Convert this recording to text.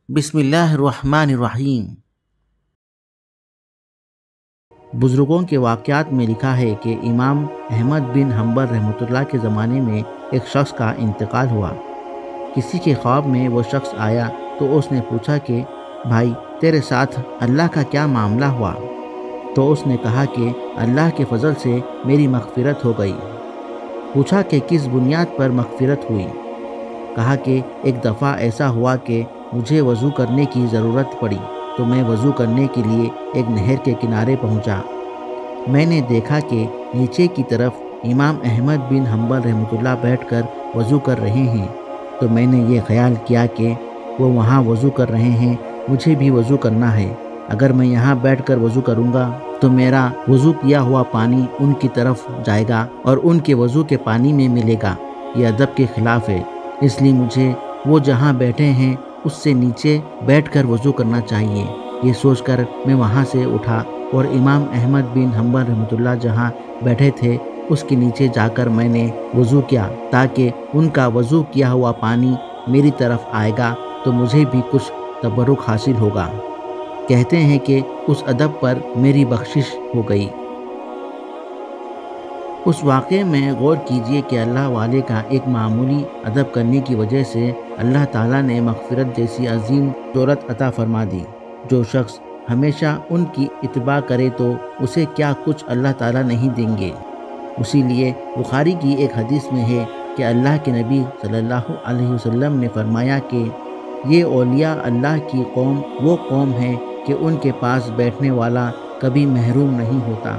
بسم اللہ الرحمن الرحیم۔ بزرگوں کے واقعات میں لکھا ہے کہ امام احمد بن حنبل رحمۃ اللہ کے زمانے میں ایک شخص کا انتقال ہوا۔ کسی کے خواب میں وہ شخص آیا تو اس نے پوچھا کہ بھائی تیرے ساتھ اللہ کا کیا معاملہ ہوا؟ تو اس نے کہا کہ اللہ کے فضل سے میری مغفرت ہو گئی۔ پوچھا کہ کس بنیاد پر مغفرت ہوئی؟ کہا کہ ایک دفعہ ایسا ہوا کہ مجھے وضو کرنے کی ضرورت پڑی تو میں وضو کرنے کے لیے ایک نہر کے کنارے پہنچا۔ میں نے دیکھا کہ نیچے کی طرف امام احمد بن حنبل رحمۃ اللہ بیٹھ کر وضو کر رہے ہیں، تو میں نے یہ خیال کیا کہ وہ وہاں وضو کر رہے ہیں، مجھے بھی وضو کرنا ہے۔ اگر میں یہاں بیٹھ کر وضو کروں گا تو میرا وضو کیا ہوا پانی ان کی طرف جائے گا اور ان کے وضو کے پانی میں ملے گا۔ یہ ادب کے خلاف ہے، اس لیے مجھے وہ جہاں بیٹھے ہیں اس سے نیچے بیٹھ کر وضو کرنا چاہیے۔ یہ سوچ کر میں وہاں سے اٹھا اور امام احمد بن حنبل رحمۃ اللہ جہاں بیٹھے تھے اس کے نیچے جا کر میں نے وضو کیا، تاکہ ان کا وضو کیا ہوا پانی میری طرف آئے گا تو مجھے بھی کچھ تبرک حاصل ہوگا۔ کہتے ہیں کہ اس ادب پر میری بخشش ہو گئی۔ اس واقعے میں غور کیجئے کہ اللہ والے کا ایک معمولی ادب کرنے کی وجہ سے اللہ تعالیٰ نے مغفرت جیسی عظیم دولت عطا فرما دی۔ جو شخص ہمیشہ ان کی اتباع کرے تو اسے کیا کچھ اللہ تعالیٰ نہیں دیں گے۔ اسی لیے بخاری کی ایک حدیث میں ہے کہ اللہ کے نبی صلی اللہ علیہ وسلم نے فرمایا کہ یہ اولیاء اللہ کی قوم وہ قوم ہے کہ ان کے پاس بیٹھنے والا کبھی محروم نہیں ہوتا۔